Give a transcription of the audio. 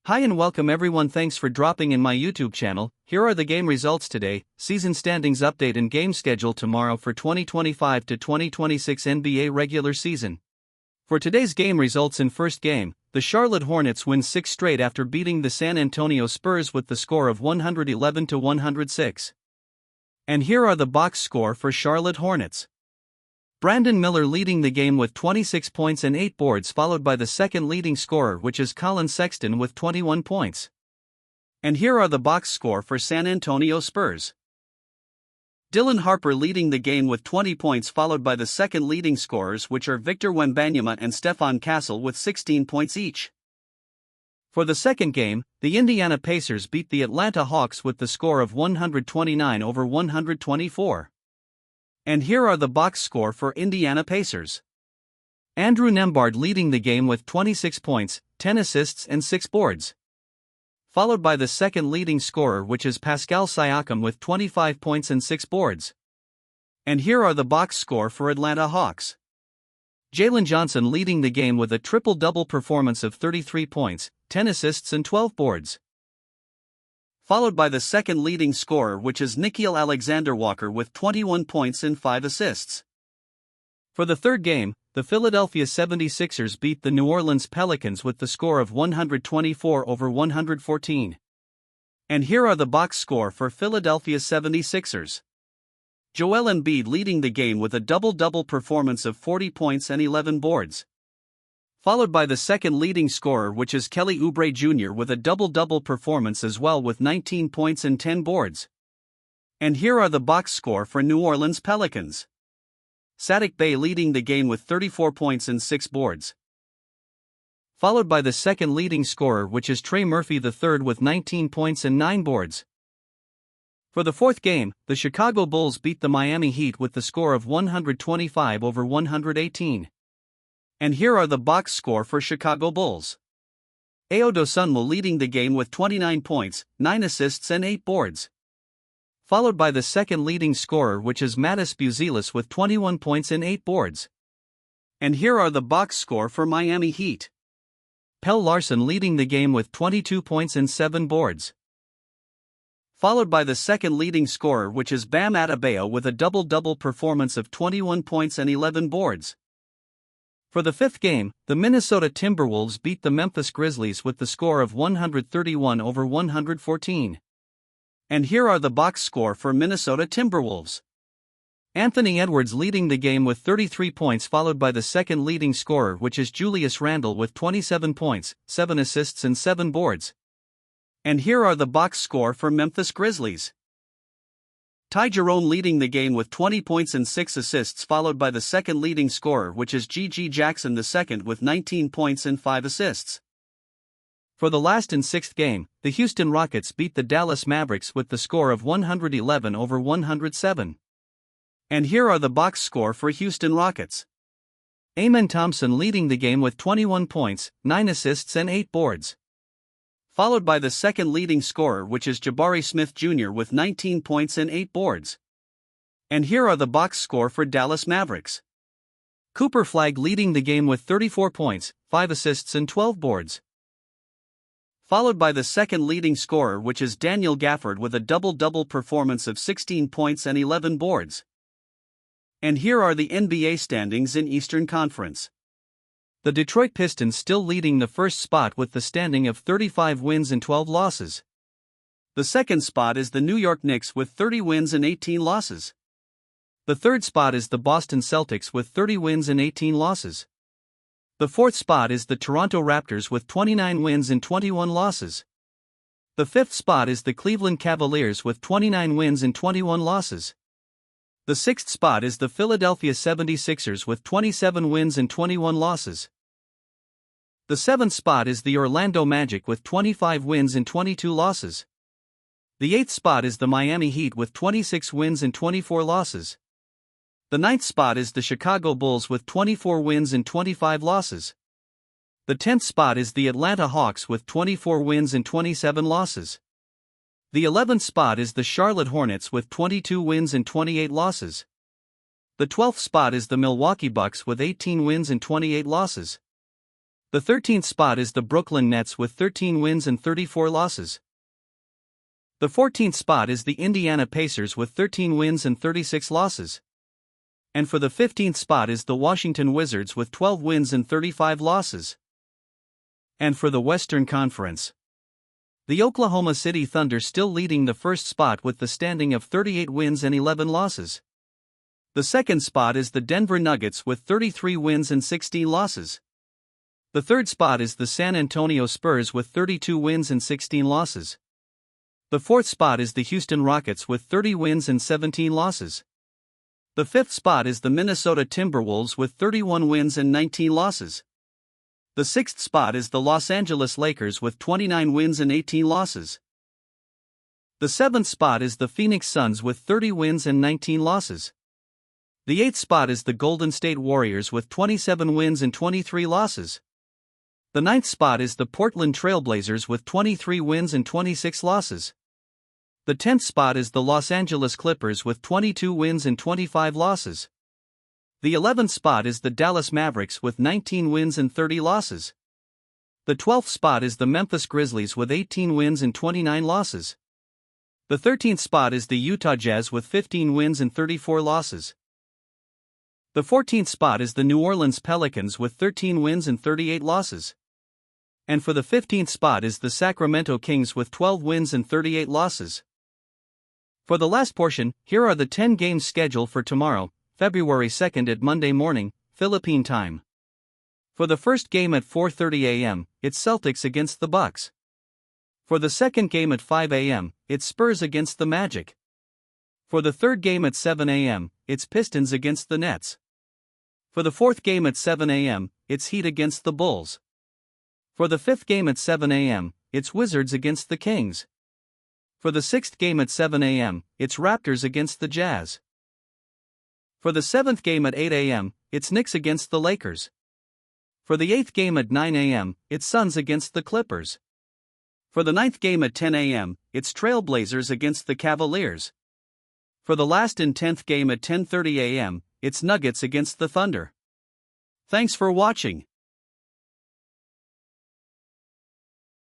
Hi and welcome everyone, thanks for dropping in my YouTube channel. Here are the game results today, season standings update and game schedule tomorrow for 2025 to 2026 NBA regular season. For today's game results: in first game, the Charlotte Hornets win 6 straight after beating the San Antonio Spurs with the score of 111 to 106. And here are the box score for Charlotte Hornets. Brandon Miller leading the game with 26 points and 8 boards, followed by the second leading scorer, which is Colin Sexton, with 21 points. And here are the box score for San Antonio Spurs. Dylan Harper leading the game with 20 points, followed by the second leading scorers, which are Victor Wembanyama and Stephon Castle, with 16 points each. For the second game, the Indiana Pacers beat the Atlanta Hawks with the score of 129 over 124. And here are the box score for Indiana Pacers. Andrew Nembhard leading the game with 26 points, 10 assists and 6 boards. Followed by the second leading scorer, which is Pascal Siakam, with 25 points and 6 boards. And here are the box score for Atlanta Hawks. Jalen Johnson leading the game with a triple-double performance of 33 points, 10 assists and 12 boards. Followed by the second leading scorer, which is Nickeil Alexander-Walker, with 21 points and 5 assists. For the third game, the Philadelphia 76ers beat the New Orleans Pelicans with the score of 124 over 114. And here are the box score for Philadelphia 76ers. Joel Embiid leading the game with a double-double performance of 40 points and 11 boards. Followed by the second leading scorer, which is Kelly Oubre Jr., with a double-double performance as well, with 19 points and 10 boards. And here are the box score for New Orleans Pelicans. Saddiq Bey leading the game with 34 points and 6 boards. Followed by the second leading scorer, which is Trey Murphy III, with 19 points and 9 boards. For the fourth game, the Chicago Bulls beat the Miami Heat with the score of 125 over 118. And here are the box score for Chicago Bulls. Ayo Dosunmu leading the game with 29 points, 9 assists and 8 boards. Followed by the second leading scorer, which is Matas Buzelis, with 21 points and 8 boards. And here are the box score for Miami Heat. Pelle Larsson leading the game with 22 points and 7 boards. Followed by the second leading scorer, which is Bam Adebayo, with a double-double performance of 21 points and 11 boards. For the fifth game, the Minnesota Timberwolves beat the Memphis Grizzlies with the score of 131 over 114. And here are the box score for Minnesota Timberwolves. Anthony Edwards leading the game with 33 points, followed by the second leading scorer, which is Julius Randle, with 27 points, 7 assists and 7 boards. And here are the box score for Memphis Grizzlies. Ty Jerome leading the game with 20 points and 6 assists, followed by the second leading scorer, which is G.G. Jackson II, with 19 points and 5 assists. For the last and sixth game, the Houston Rockets beat the Dallas Mavericks with the score of 111 over 107. And here are the box score for Houston Rockets. Amen Thompson leading the game with 21 points, 9 assists and 8 boards. Followed by the second leading scorer, which is Jabari Smith Jr., with 19 points and 8 boards. And here are the box score for Dallas Mavericks. Cooper Flagg leading the game with 34 points, 5 assists and 12 boards. Followed by the second leading scorer, which is Daniel Gafford, with a double-double performance of 16 points and 11 boards. And here are the NBA standings in Eastern Conference. The Detroit Pistons still leading the first spot with the standing of 35 wins and 12 losses. The second spot is the New York Knicks with 30 wins and 18 losses. The third spot is the Boston Celtics with 30 wins and 18 losses. The fourth spot is the Toronto Raptors with 29 wins and 21 losses. The fifth spot is the Cleveland Cavaliers with 29 wins and 21 losses. The sixth spot is the Philadelphia 76ers with 27 wins and 21 losses. The seventh spot is the Orlando Magic with 25 wins and 22 losses. The eighth spot is the Miami Heat with 26 wins and 24 losses. The ninth spot is the Chicago Bulls with 24 wins and 25 losses. The 10th spot is the Atlanta Hawks with 24 wins and 27 losses. The 11th spot is the Charlotte Hornets with 22 wins and 28 losses. The 12th spot is the Milwaukee Bucks with 18 wins and 28 losses. The 13th spot is the Brooklyn Nets with 13 wins and 34 losses. The 14th spot is the Indiana Pacers with 13 wins and 36 losses. And for the 15th spot is the Washington Wizards with 12 wins and 35 losses. And for the Western Conference, the Oklahoma City Thunder still leading the first spot with the standing of 38 wins and 11 losses. The second spot is the Denver Nuggets with 33 wins and 16 losses. The third spot is the San Antonio Spurs with 32 wins and 16 losses. The fourth spot is the Houston Rockets with 30 wins and 17 losses. The fifth spot is the Minnesota Timberwolves with 31 wins and 19 losses. The sixth spot is the Los Angeles Lakers with 29 wins and 18 losses. The seventh spot is the Phoenix Suns with 30 wins and 19 losses. The eighth spot is the Golden State Warriors with 27 wins and 23 losses. The ninth spot is the Portland Trail Blazers with 23 wins and 26 losses. The 10th spot is the Los Angeles Clippers with 22 wins and 25 losses. The 11th spot is the Dallas Mavericks with 19 wins and 30 losses. The 12th spot is the Memphis Grizzlies with 18 wins and 29 losses. The 13th spot is the Utah Jazz with 15 wins and 34 losses. The 14th spot is the New Orleans Pelicans with 13 wins and 38 losses. And for the 15th spot is the Sacramento Kings with 12 wins and 38 losses. For the last portion, here are the 10 games scheduled for tomorrow, February 2nd at Monday morning, Philippine time. For the first game at 4:30 a.m., it's Celtics against the Bucks. For the second game at 5 a.m., it's Spurs against the Magic. For the third game at 7 a.m., it's Pistons against the Nets. For the fourth game at 7 a.m., it's Heat against the Bulls. For the fifth game at 7 a.m., it's Wizards against the Kings. For the sixth game at 7 a.m., it's Raptors against the Jazz. For the seventh game at 8 a.m., it's Knicks against the Lakers. For the eighth game at 9 a.m., it's Suns against the Clippers. For the ninth game at 10 a.m., it's Trail Blazers against the Cavaliers. For the last and 10th game at 10:30 a.m., it's Nuggets against the Thunder. Thanks for watching.